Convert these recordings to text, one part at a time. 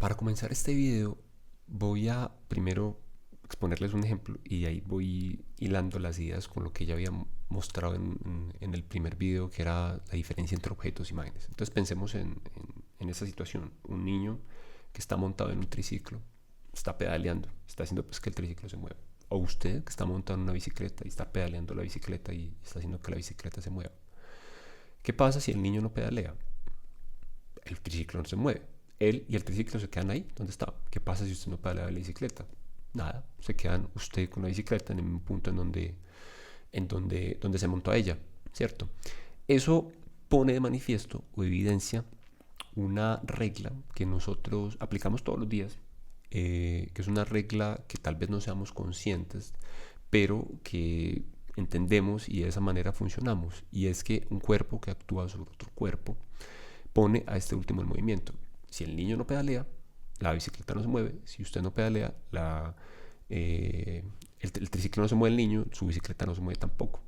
Para comenzar este video voy a primero exponerles un ejemplo y ahí voy hilando las ideas con lo que ya había mostrado en el primer video, que era la diferencia entre objetos e imágenes. Entonces pensemos en esta situación: un niño que está montado en un triciclo, está pedaleando, está haciendo pues que el triciclo se mueva. O usted que está montado en una bicicleta y está pedaleando la bicicleta y está haciendo que la bicicleta se mueva. ¿Qué pasa si el niño no pedalea? El triciclo no se mueve. Él y el triciclo se quedan ahí donde está. ¿Qué pasa si usted no pedalea la bicicleta? Nada, se quedan usted con la bicicleta en el mismo punto donde se montó a ella, ¿cierto? Eso pone de manifiesto o evidencia una regla que nosotros aplicamos todos los días, que es una regla que tal vez no seamos conscientes, pero que entendemos y de esa manera funcionamos. Y es que un cuerpo que actúa sobre otro cuerpo pone a este último en movimiento. Si el niño no pedalea, la bicicleta no se mueve. Si usted no pedalea, el triciclo no se mueve, el niño, su bicicleta no se mueve tampoco.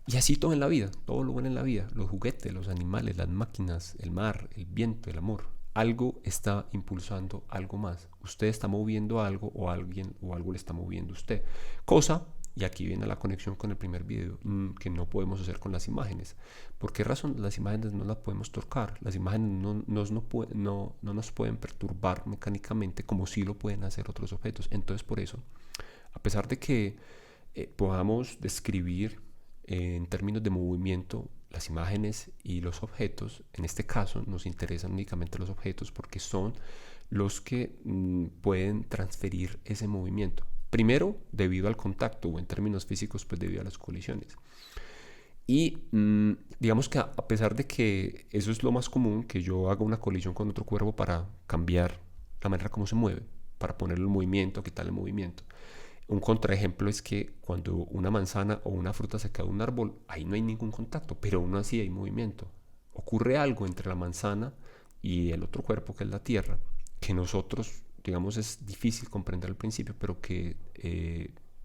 Y así todo en la vida, todo lo bueno en la vida: los juguetes, los animales, las máquinas, el mar, el viento, el amor. Algo está impulsando algo más. Usted está moviendo algo, o alguien o algo le está moviendo a usted. Cosa, y aquí viene la conexión con el primer video, que no podemos hacer con las imágenes. ¿Por qué razón? Las imágenes no las podemos tocar. Las imágenes no nos pueden perturbar mecánicamente como sí lo pueden hacer otros objetos. Entonces, por eso, a pesar de que podamos describir en términos de movimiento las imágenes y los objetos, en este caso nos interesan únicamente los objetos porque son los que pueden transferir ese movimiento. Primero, debido al contacto, o en términos físicos, pues debido a las colisiones. Y digamos que a pesar de que eso es lo más común, que yo haga una colisión con otro cuerpo para cambiar la manera como se mueve, para ponerle el movimiento, quitarle el movimiento. Un contraejemplo es que cuando una manzana o una fruta se cae de un árbol, ahí no hay ningún contacto, pero aún así hay movimiento. Ocurre algo entre la manzana y el otro cuerpo, que es la tierra, que nosotros, digamos, es difícil comprender al principio, pero que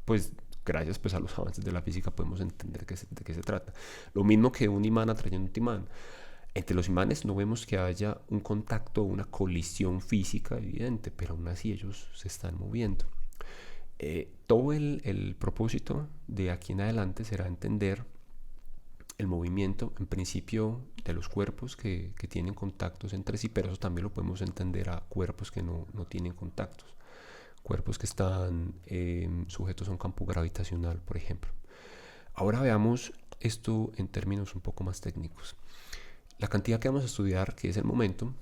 pues gracias pues a los avances de la física podemos entender de qué se trata. Lo mismo que un imán atrayendo un imán. Entre los imanes no vemos que haya un contacto o una colisión física evidente, pero aún así ellos se están moviendo. Todo el propósito de aquí en adelante será entender el movimiento, en principio, de los cuerpos que tienen contactos entre sí, pero eso también lo podemos entender a cuerpos que no tienen contactos, cuerpos que están sujetos a un campo gravitacional, por ejemplo. Ahora veamos esto en términos un poco más técnicos. La cantidad que vamos a estudiar, que es el momentum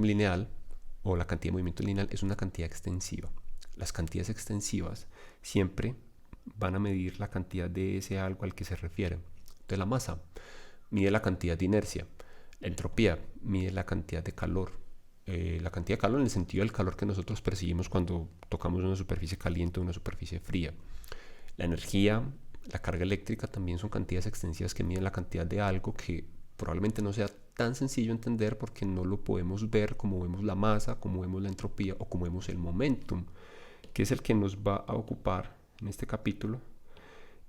lineal, o la cantidad de movimiento lineal, es una cantidad extensiva. Las cantidades extensivas siempre van a medir la cantidad de ese algo al que se refieren. Entonces, la masa mide la cantidad de inercia, la entropía mide la cantidad de calor, la cantidad de calor en el sentido del calor que nosotros percibimos cuando tocamos una superficie caliente o una superficie fría. La energía, la carga eléctrica también son cantidades extensivas que miden la cantidad de algo que probablemente no sea tan sencillo entender porque no lo podemos ver como vemos la masa, como vemos la entropía o como vemos el momentum, que es el que nos va a ocupar en este capítulo,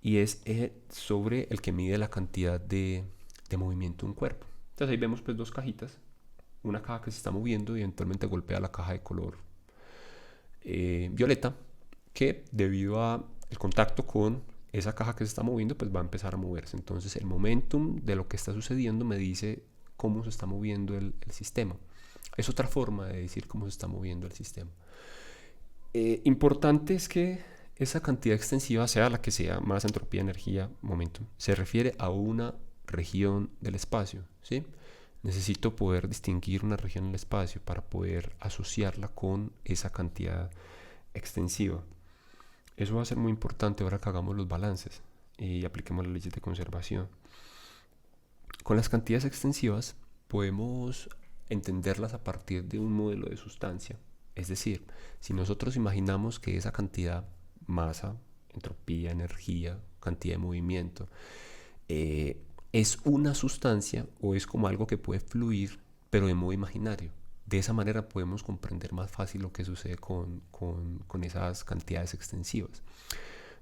y es sobre el que mide la cantidad de movimiento de un cuerpo. Entonces ahí vemos pues dos cajitas, una caja que se está moviendo y eventualmente golpea la caja de color violeta, que debido a el contacto con esa caja que se está moviendo, pues va a empezar a moverse. Entonces el momentum de lo que está sucediendo me dice cómo se está moviendo el sistema. Es otra forma de decir cómo se está moviendo el sistema. Importante es que esa cantidad extensiva, sea la que sea, masa, entropía, energía, momentum, se refiere a una región del espacio, ¿sí? Necesito poder distinguir una región en el espacio para poder asociarla con esa cantidad extensiva. Eso va a ser muy importante ahora que hagamos los balances y apliquemos las leyes de conservación. Con las cantidades extensivas podemos entenderlas a partir de un modelo de sustancia. Es decir, si nosotros imaginamos que esa cantidad, masa, entropía, energía, cantidad de movimiento, es una sustancia o es como algo que puede fluir, pero de modo imaginario. De esa manera podemos comprender más fácil lo que sucede con esas cantidades extensivas.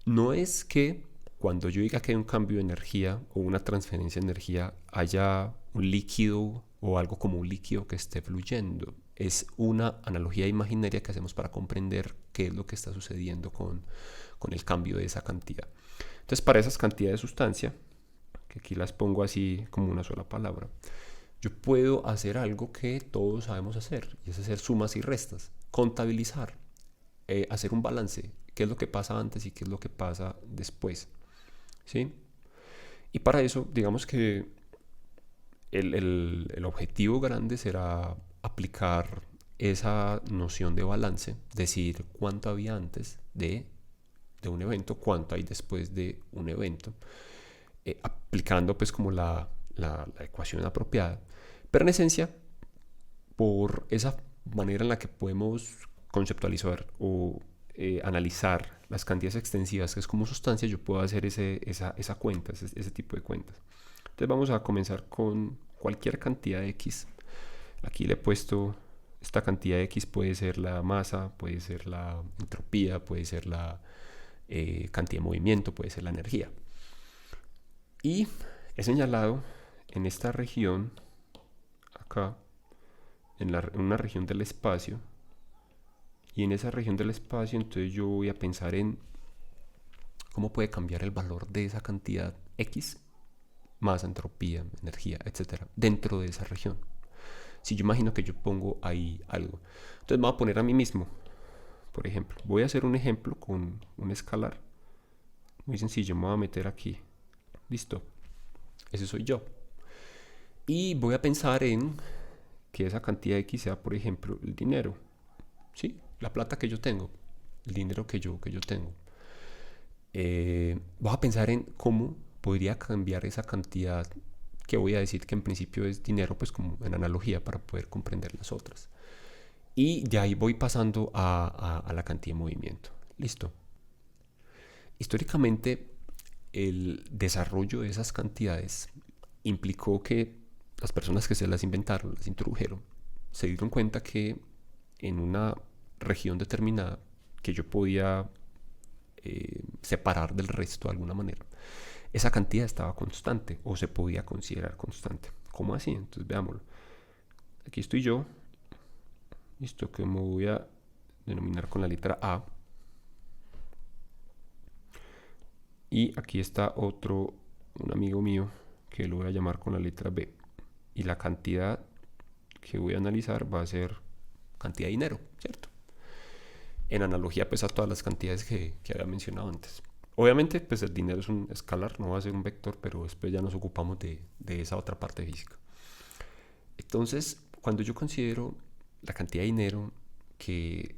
No es que cuando yo diga que hay un cambio de energía o una transferencia de energía haya un líquido o algo como un líquido que esté fluyendo. es una analogía imaginaria que hacemos para comprender qué es lo que está sucediendo con el cambio de esa cantidad. Entonces, para esas cantidades de sustancia, que aquí las pongo así como una sola palabra, yo puedo hacer algo que todos sabemos hacer, y es hacer sumas y restas, contabilizar, hacer un balance, qué es lo que pasa antes y qué es lo que pasa después, ¿sí? Y para eso, digamos que el objetivo grande será aplicar esa noción de balance, decir cuánto había antes de un evento, cuánto hay después de un evento, aplicando pues como la ecuación apropiada, pero en esencia, por esa manera en la que podemos conceptualizar o analizar las cantidades extensivas que es como sustancia, yo puedo hacer esa cuenta, ese tipo de cuentas. Entonces vamos a comenzar con cualquier cantidad de X. Aquí le he puesto esta cantidad de X, puede ser la masa, puede ser la entropía, puede ser la cantidad de movimiento, puede ser la energía. Y he señalado en esta región, acá, en una región del espacio, y en esa región del espacio entonces yo voy a pensar en cómo puede cambiar el valor de esa cantidad X, masa, entropía, energía, etcétera, dentro de esa región. Si yo imagino que yo pongo ahí algo, entonces me voy a poner a mí mismo, por ejemplo, voy a hacer un ejemplo con un escalar muy sencillo, me voy a meter aquí, listo, ese soy yo, y voy a pensar en que esa cantidad X sea, por ejemplo, el dinero, ¿sí? La plata que yo tengo, el dinero que yo tengo. Voy a pensar en cómo podría cambiar esa cantidad que voy a decir que en principio es dinero, pues como en analogía para poder comprender las otras. Y de ahí voy pasando a la cantidad de movimiento. Listo. Históricamente, el desarrollo de esas cantidades implicó que las personas que se las inventaron, las introdujeron, se dieron cuenta que en una región determinada que yo podía separar del resto de alguna manera, esa cantidad estaba constante o se podía considerar constante. ¿Cómo así? Entonces veámoslo. Aquí estoy yo, listo, que me voy a denominar con la letra A. Y aquí está otro, un amigo mío, que lo voy a llamar con la letra B. Y la cantidad que voy a analizar va a ser cantidad de dinero, ¿cierto? En analogía pues a todas las cantidades que había mencionado antes. Obviamente pues el dinero es un escalar, no va a ser un vector, pero después ya nos ocupamos de esa otra parte física. Entonces, cuando yo considero la cantidad de dinero que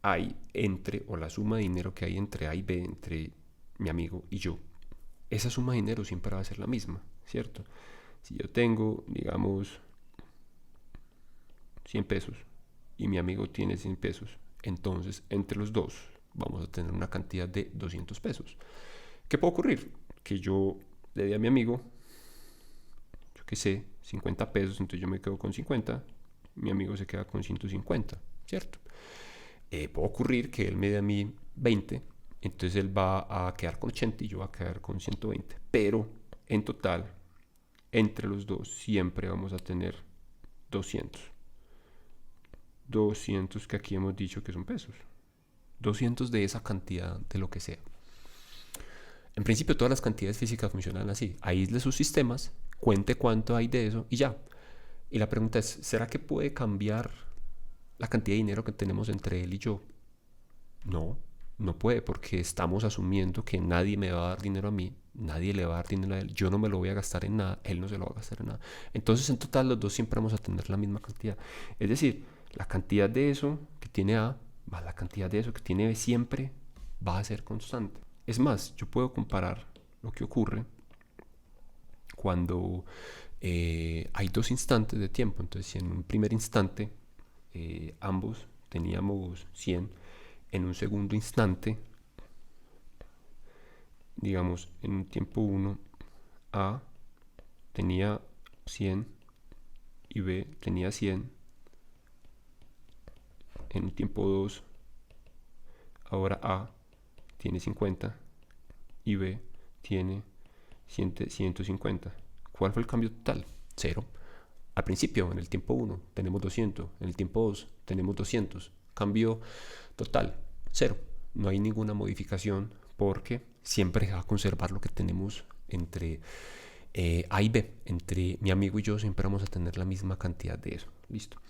hay entre, o la suma de dinero que hay entre A y B, entre mi amigo y yo, esa suma de dinero siempre va a ser la misma, ¿cierto? Si yo tengo, digamos, 100 pesos y mi amigo tiene 100 pesos, entonces entre los dos vamos a tener una cantidad de 200 pesos. ¿Qué puede ocurrir? Que yo le dé a mi amigo, yo qué sé, 50 pesos, entonces yo me quedo con 50, mi amigo se queda con 150, ¿cierto? Puede ocurrir que él me dé a mí 20, entonces él va a quedar con 80 y yo voy a quedar con 120, pero en total, entre los dos siempre vamos a tener 200. 200 que aquí hemos dicho que son pesos. 200 de esa cantidad de lo que sea. En principio todas las cantidades físicas funcionan así. Aísle sus sistemas, cuente cuánto hay de eso y ya. Y la pregunta es, ¿será que puede cambiar la cantidad de dinero que tenemos entre él y yo? No, no puede, porque estamos asumiendo que nadie me va a dar dinero a mí, nadie le va a dar dinero a él, yo no me lo voy a gastar en nada, él no se lo va a gastar en nada. Entonces en total los dos siempre vamos a tener la misma cantidad. Es decir, la cantidad de eso que tiene A más la cantidad de eso que tiene B siempre va a ser constante. Es más, yo puedo comparar lo que ocurre cuando hay dos instantes de tiempo. Entonces, si en un primer instante ambos teníamos 100, en un segundo instante, digamos, en un tiempo 1, A tenía 100 y B tenía 100. En un tiempo 2, ahora A tiene 50 y B tiene 150. ¿Cuál fue el cambio total? 0. al principio, en el tiempo 1, tenemos 200, en el tiempo 2, tenemos 200. Cambio total, 0. No hay ninguna modificación porque siempre va a conservar lo que tenemos entre A y B. Entre mi amigo y yo siempre vamos a tener la misma cantidad de eso. Listo.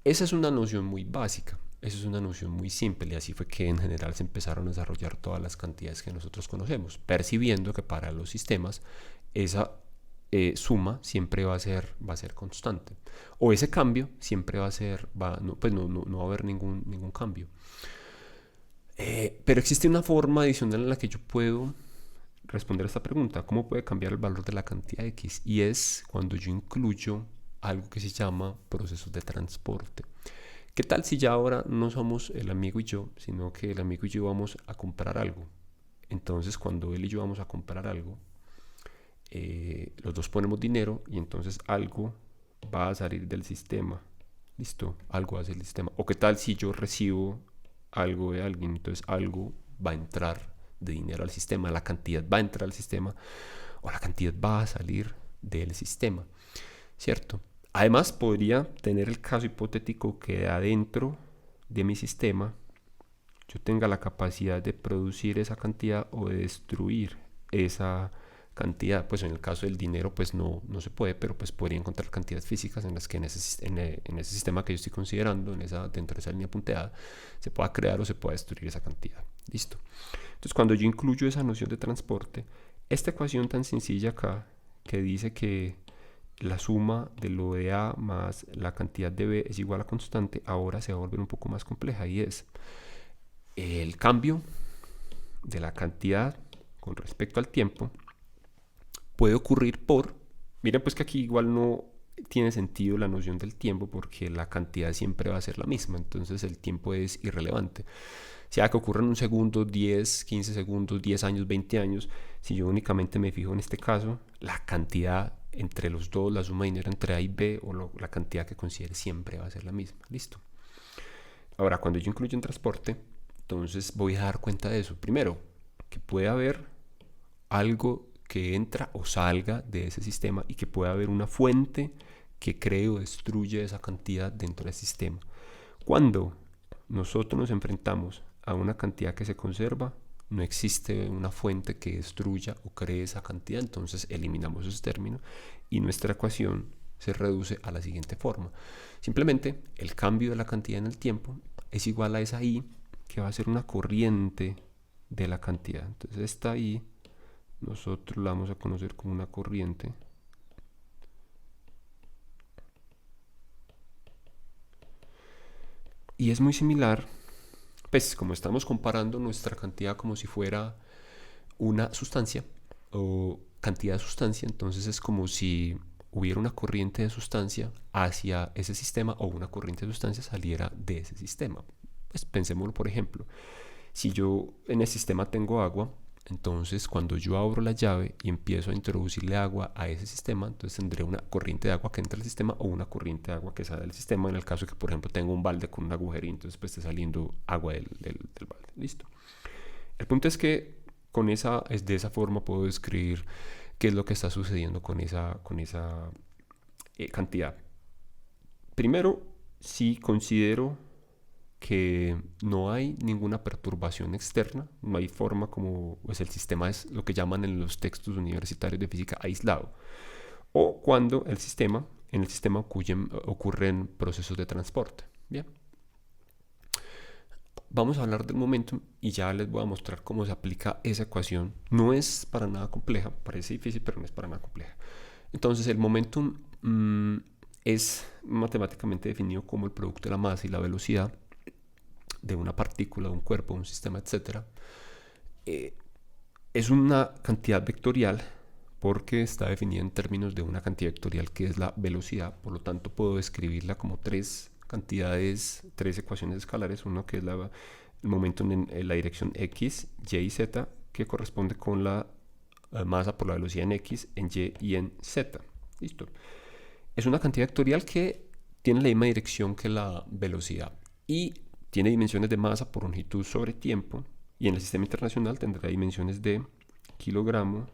Esa es una noción muy básica. Esa es una noción muy simple y así fue que en general se empezaron a desarrollar todas las cantidades que nosotros conocemos, percibiendo que para los sistemas esa suma siempre va a ser constante, o ese cambio siempre va a ser, no va a haber ningún cambio. Pero existe una forma adicional en la que yo puedo responder a esta pregunta: ¿cómo puede cambiar el valor de la cantidad X? Y es cuando yo incluyo algo que se llama procesos de transporte. ¿Qué tal si ya ahora no somos el amigo y yo, sino que el amigo y yo vamos a comprar algo? Entonces, cuando él y yo vamos a comprar algo, los dos ponemos dinero y entonces algo va a salir del sistema. Listo, algo va a salir del sistema. ¿O qué tal si yo recibo algo de alguien? Entonces algo va a entrar de dinero al sistema, la cantidad va a entrar al sistema o la cantidad va a salir del sistema, ¿cierto? Además, podría tener el caso hipotético que adentro de mi sistema yo tenga la capacidad de producir esa cantidad o de destruir esa cantidad. Pues en el caso del dinero pues no se puede, pero pues podría encontrar cantidades físicas en las que en ese sistema que yo estoy considerando, dentro de esa línea punteada, se pueda crear o se pueda destruir esa cantidad. Listo. Entonces, cuando yo incluyo esa noción de transporte, esta ecuación tan sencilla acá que dice que la suma de lo de A más la cantidad de B es igual a constante, ahora se va a volver un poco más compleja, y es el cambio de la cantidad con respecto al tiempo puede ocurrir miren pues que aquí igual no tiene sentido la noción del tiempo porque la cantidad siempre va a ser la misma, entonces el tiempo es irrelevante. Sea que ocurra en un segundo, 10, 15 segundos, 10 años, 20 años, si yo únicamente me fijo en este caso, la cantidad entre los dos, la suma de dinero entre A y B, o la cantidad que considere, siempre va a ser la misma. Listo. Ahora, cuando yo incluyo en transporte, entonces voy a dar cuenta de eso. Primero, que puede haber algo que entra o salga de ese sistema y que puede haber una fuente que cree o destruye esa cantidad dentro del sistema. Cuando nosotros nos enfrentamos a una cantidad que se conserva, no existe una fuente que destruya o cree esa cantidad, entonces eliminamos esos términos y nuestra ecuación se reduce a la siguiente forma. Simplemente el cambio de la cantidad en el tiempo es igual a esa I, que va a ser una corriente de la cantidad. Entonces esta I nosotros la vamos a conocer como una corriente. Y es muy similar, pues como estamos comparando nuestra cantidad como si fuera una sustancia o cantidad de sustancia, entonces es como si hubiera una corriente de sustancia hacia ese sistema o una corriente de sustancia saliera de ese sistema. Pues pensémoslo, por ejemplo, si yo en el sistema tengo agua, entonces cuando yo abro la llave y empiezo a introducirle agua a ese sistema, entonces tendré una corriente de agua que entra al sistema o una corriente de agua que sale del sistema, en el caso de que, por ejemplo, tengo un balde con un agujerito, entonces pues esté saliendo agua del balde. Listo. El punto es que de esa forma puedo describir qué es lo que está sucediendo con esa cantidad. Primero, si considero que no hay ninguna perturbación externa, no hay forma como, pues el sistema es lo que llaman en los textos universitarios de física aislado, o cuando en el sistema ocurren procesos de transporte. Bien. Vamos a hablar del momentum y ya les voy a mostrar cómo se aplica esa ecuación. No es para nada compleja, parece difícil, pero no es para nada compleja. Entonces el momentum es matemáticamente definido como el producto de la masa y la velocidad de una partícula, de un cuerpo, un sistema, etc. Es una cantidad vectorial porque está definida en términos de una cantidad vectorial que es la velocidad. Por lo tanto, puedo describirla como tres ecuaciones escalares. Uno que es el momento en la dirección X, Y y Z, que corresponde con la masa por la velocidad en X, en Y y en Z. Listo. Es una cantidad vectorial que tiene la misma dirección que la velocidad y tiene dimensiones de masa por longitud sobre tiempo, y en el sistema internacional tendrá dimensiones de kilogramo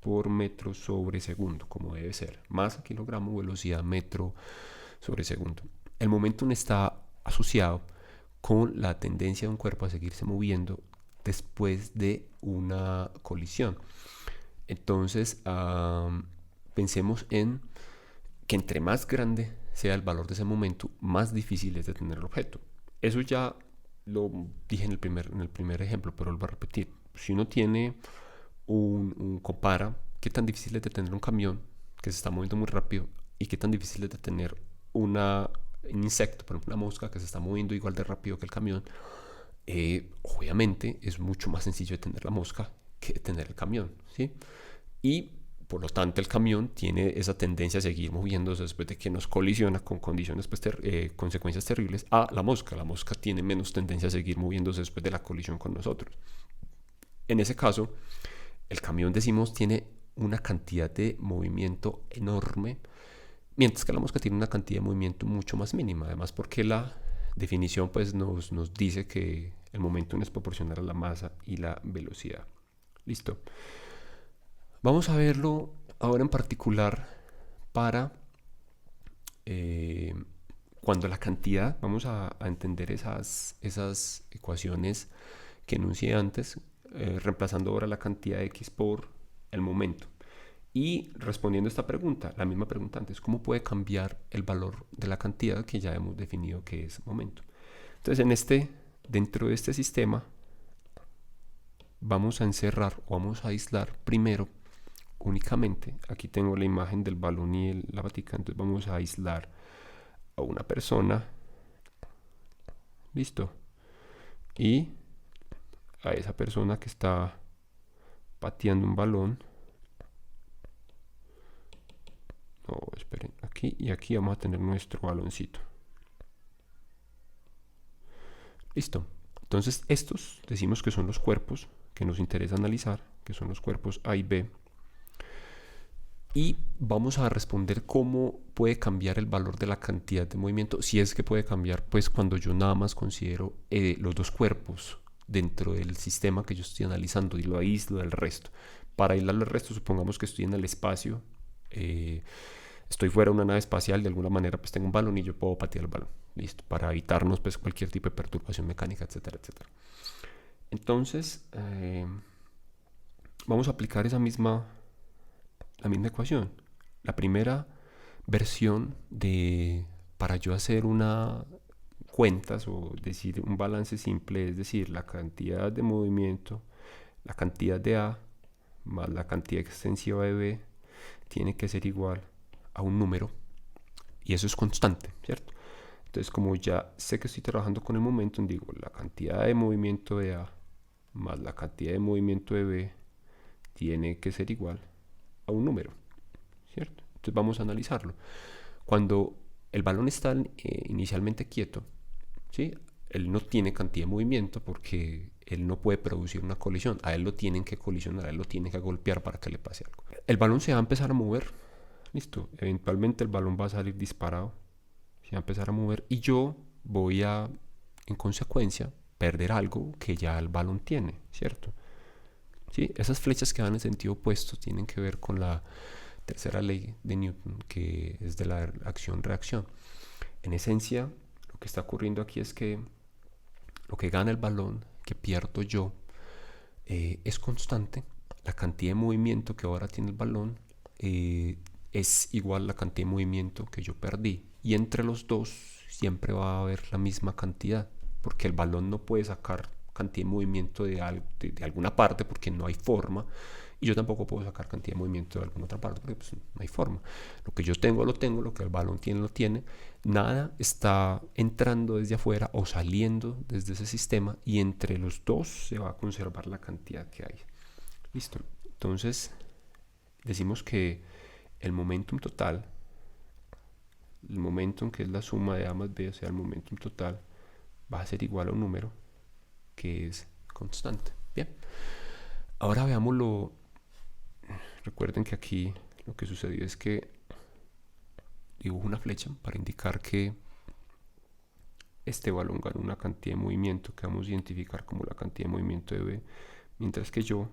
por metro sobre segundo, como debe ser. Masa kilogramo, velocidad metro sobre segundo. El momentum está asociado con la tendencia de un cuerpo a seguirse moviendo después de una colisión. Entonces, pensemos en que entre más grande sea el valor de ese momento, más difícil es detener el objeto. Eso ya lo dije en el primer ejemplo, pero lo voy a repetir. Si uno tiene compara qué tan difícil es detener un camión que se está moviendo muy rápido y qué tan difícil es detener un insecto, por ejemplo una mosca que se está moviendo igual de rápido que el camión, obviamente es mucho más sencillo detener la mosca que detener el camión, ¿sí? Y por lo tanto el camión tiene esa tendencia a seguir moviéndose después de que nos colisiona con condiciones, consecuencias terribles, a la mosca. La mosca tiene menos tendencia a seguir moviéndose después de la colisión con nosotros. En ese caso, el camión, decimos, tiene una cantidad de movimiento enorme, mientras que la mosca tiene una cantidad de movimiento mucho más mínima. Además, porque la definición pues, nos dice que el momento es proporcional a la masa y la velocidad. Listo. Vamos a verlo ahora en particular para cuando la cantidad, vamos a entender esas ecuaciones que enuncié antes, reemplazando ahora la cantidad de x por el momento. Y respondiendo a esta pregunta, la misma pregunta antes, ¿cómo puede cambiar el valor de la cantidad que ya hemos definido que es momento? Entonces, dentro de este sistema, vamos a encerrar o vamos a aislar primero únicamente, aquí tengo la imagen del balón y la batica, entonces vamos a aislar a una persona, listo, y a esa persona que está pateando un balón. No, esperen, aquí y aquí vamos a tener nuestro baloncito. Listo. Entonces estos decimos que son los cuerpos que nos interesa analizar, que son los cuerpos A y B. Y vamos a responder cómo puede cambiar el valor de la cantidad de movimiento, si es que puede cambiar, pues cuando yo nada más considero los dos cuerpos dentro del sistema que yo estoy analizando y lo aíslo del resto. Para aislar el resto, supongamos que estoy en el espacio, estoy fuera de una nave espacial, de alguna manera pues tengo un balón y yo puedo patear el balón, listo, para evitarnos pues cualquier tipo de perturbación mecánica, etcétera, etcétera. Entonces, vamos a aplicar la misma ecuación. La primera versión para yo hacer una cuentas o decir un balance simple, es decir, la cantidad de movimiento, la cantidad de A más la cantidad extensiva de B tiene que ser igual a un número y eso es constante, ¿cierto? Entonces, como ya sé que estoy trabajando con el momentum, digo la cantidad de movimiento de A más la cantidad de movimiento de B tiene que ser igual a un número, ¿cierto? Entonces vamos a analizarlo. Cuando el balón está inicialmente quieto, ¿sí? Él no tiene cantidad de movimiento porque él no puede producir una colisión. A él lo tienen que colisionar, a él lo tienen que golpear para que le pase algo. El balón se va a empezar a mover, listo. Eventualmente el balón va a salir disparado, se va a empezar a mover y yo voy a, en consecuencia, perder algo que ya el balón tiene, ¿cierto? ¿Sí? Esas flechas que van en sentido opuesto tienen que ver con la tercera ley de Newton, que es de la acción-reacción. En esencia, lo que está ocurriendo aquí es que lo que gana el balón, que pierdo yo, es constante. La cantidad de movimiento que ahora tiene el balón es igual a la cantidad de movimiento que yo perdí. Y entre los dos siempre va a haber la misma cantidad, porque el balón no puede sacar cantidad de movimiento de alguna parte porque no hay forma, y yo tampoco puedo sacar cantidad de movimiento de alguna otra parte porque pues, no hay forma. Lo que yo tengo lo tengo, lo que el balón tiene lo tiene. Nada está entrando desde afuera o saliendo desde ese sistema, y entre los dos se va a conservar la cantidad que hay. Listo. Entonces decimos que el momentum total, el momentum que es la suma de A más B, o sea el momentum total, va a ser igual a un número que es constante. Bien, ahora veámoslo. Recuerden que aquí lo que sucedió es que dibujo una flecha para indicar que este balón gana una cantidad de movimiento que vamos a identificar como la cantidad de movimiento de B, mientras que yo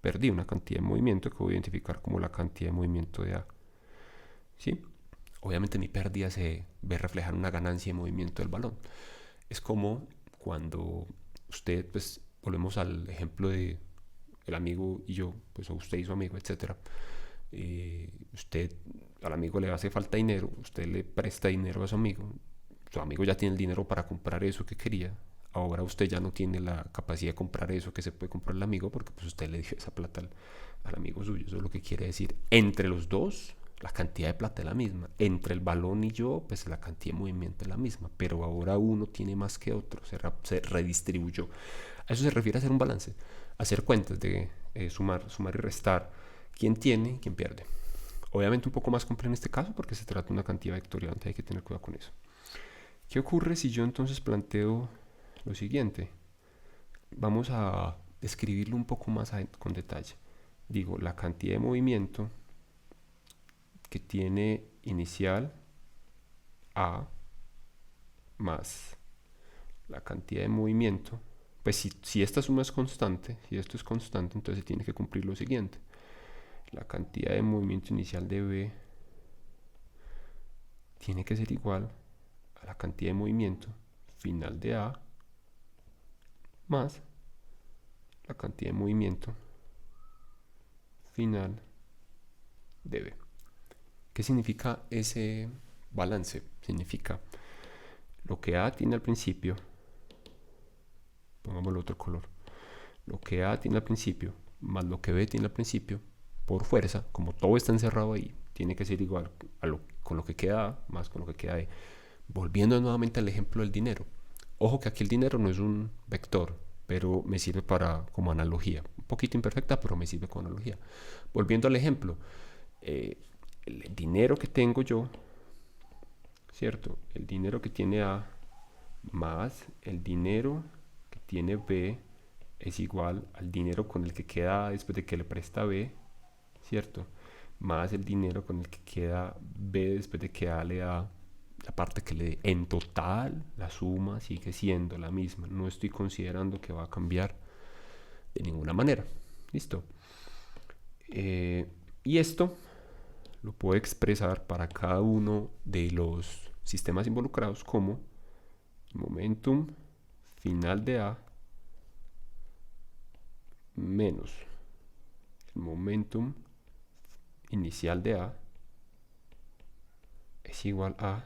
perdí una cantidad de movimiento que voy a identificar como la cantidad de movimiento de A. ¿Sí? Obviamente mi pérdida se ve reflejada en una ganancia de movimiento del balón. Es como cuando usted, pues volvemos al ejemplo de el amigo y yo, pues o usted y su amigo, etcétera. Usted, al amigo le hace falta dinero, usted le presta dinero a su amigo ya tiene el dinero para comprar eso que quería. Ahora usted ya no tiene la capacidad de comprar eso que se puede comprar el amigo porque pues usted le dio esa plata al amigo suyo. Eso es lo que quiere decir. Entre los dos, la cantidad de plata es la misma. Entre el balón y yo, pues la cantidad de movimiento es la misma. Pero ahora uno tiene más que otro, se redistribuyó. A eso se refiere a hacer un balance, hacer cuentas de sumar y restar. ¿Quién tiene y quién pierde? Obviamente un poco más complejo en este caso porque se trata de una cantidad vectorial, entonces hay que tener cuidado con eso. ¿Qué ocurre si yo entonces planteo lo siguiente? Vamos a describirlo un poco más con detalle. Digo, la cantidad de movimiento que tiene inicial A más la cantidad de movimiento, pues si esta suma es constante, si esto es constante, entonces tiene que cumplir lo siguiente. La cantidad de movimiento inicial de B tiene que ser igual a la cantidad de movimiento final de A más la cantidad de movimiento final de B. ¿Qué significa ese balance? Significa lo que A tiene al principio, pongámosle otro color, lo que A tiene al principio más lo que B tiene al principio, por fuerza, como todo está encerrado ahí, tiene que ser igual con lo que queda A más con lo que queda B. Volviendo nuevamente al ejemplo del dinero. Ojo que aquí el dinero no es un vector, pero me sirve como analogía. Un poquito imperfecta, pero me sirve como analogía. Volviendo al ejemplo, el dinero que tengo yo, ¿cierto? El dinero que tiene A más el dinero que tiene B es igual al dinero con el que queda A después de que le presta B, ¿cierto? Más el dinero con el que queda B después de que A le da la parte que le dé. En total, la suma sigue siendo la misma. No estoy considerando que va a cambiar de ninguna manera. ¿Listo? Y esto lo puedo expresar para cada uno de los sistemas involucrados como momentum final de A menos el momentum inicial de A es igual a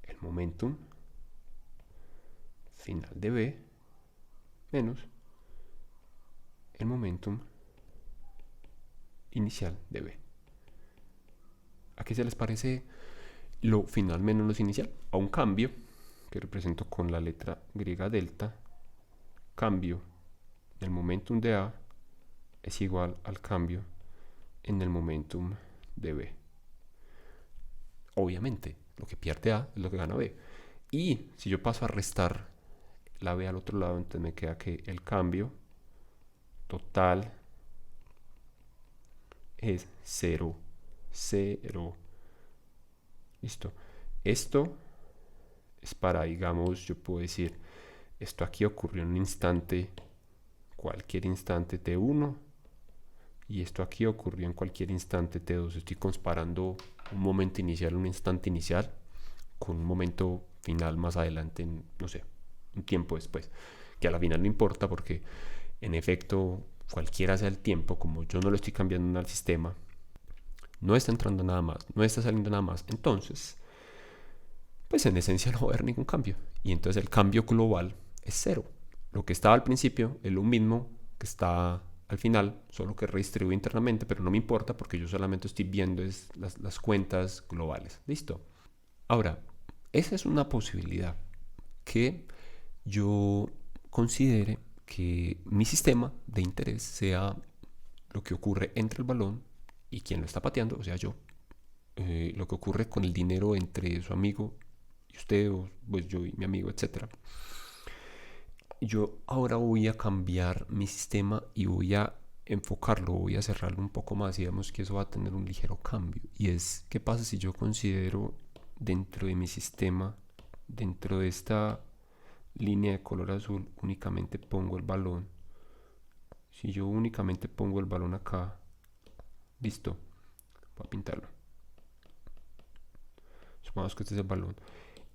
el momentum final de B menos el momentum inicial de B. ¿A qué se les parece lo final menos lo inicial? A un cambio que represento con la letra griega delta. Cambio del momentum de A es igual al cambio en el momentum de B. Obviamente, lo que pierde A es lo que gana B. Y si yo paso a restar la B al otro lado, entonces me queda que el cambio total es 0, 0. Listo. Esto es para, digamos, yo puedo decir, esto aquí ocurrió en un instante, cualquier instante t1, y esto aquí ocurrió en cualquier instante t2. Estoy comparando un momento inicial, un instante inicial, con un momento final más adelante, no sé, un tiempo después, que a la final no importa porque en efecto cualquiera sea el tiempo, como yo no lo estoy cambiando al sistema, no está entrando nada más, no está saliendo nada más, entonces pues en esencia no va a haber ningún cambio, y entonces el cambio global es cero. Lo que estaba al principio es lo mismo que está al final, solo que redistribuye internamente, pero no me importa porque yo solamente estoy viendo las cuentas globales. ¿Listo? Ahora, esa es una posibilidad que yo considere que mi sistema de interés sea lo que ocurre entre el balón y quien lo está pateando, o sea yo. Lo que ocurre con el dinero entre su amigo y usted, o pues yo y mi amigo, etcétera. Yo ahora voy a cambiar mi sistema y voy a enfocarlo, voy a cerrarlo un poco más y vemos que eso va a tener un ligero cambio. Y es, ¿qué pasa si yo considero dentro de mi sistema, dentro de esta línea de color azul, únicamente pongo el balón, Si yo únicamente pongo el balón acá, listo, voy a pintarlo. Supongamos que este es el balón.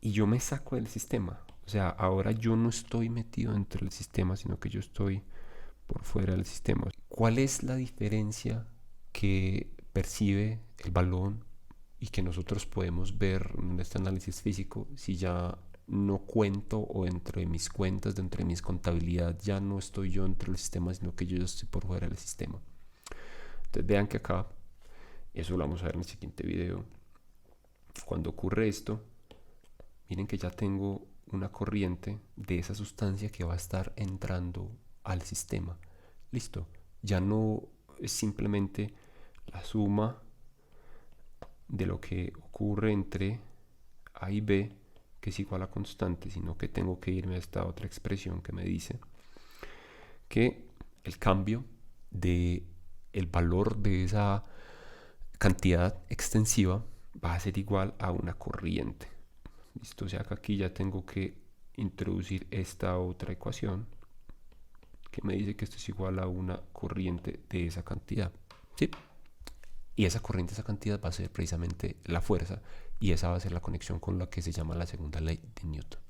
Y yo me saco del sistema. O sea, ahora yo no estoy metido dentro del sistema, sino que yo estoy por fuera del sistema. ¿Cuál es la diferencia que percibe el balón y que nosotros podemos ver en este análisis físico si ya no cuento o dentro de mis cuentas, dentro de mis contabilidad, ya no estoy yo dentro del sistema, sino que yo estoy por fuera del sistema? Entonces vean que acá, eso lo vamos a ver en el siguiente video, cuando ocurre esto, miren que ya tengo una corriente de esa sustancia que va a estar entrando al sistema. Listo, ya no es simplemente la suma de lo que ocurre entre A y B, que es igual a constante, sino que tengo que irme a esta otra expresión que me dice que el cambio de el valor de esa cantidad extensiva va a ser igual a una corriente. Listo, o sea que aquí ya tengo que introducir esta otra ecuación que me dice que esto es igual a una corriente de esa cantidad. ¿Sí? Y esa corriente, esa cantidad va a ser precisamente la fuerza, y esa va a ser la conexión con la que se llama la segunda ley de Newton.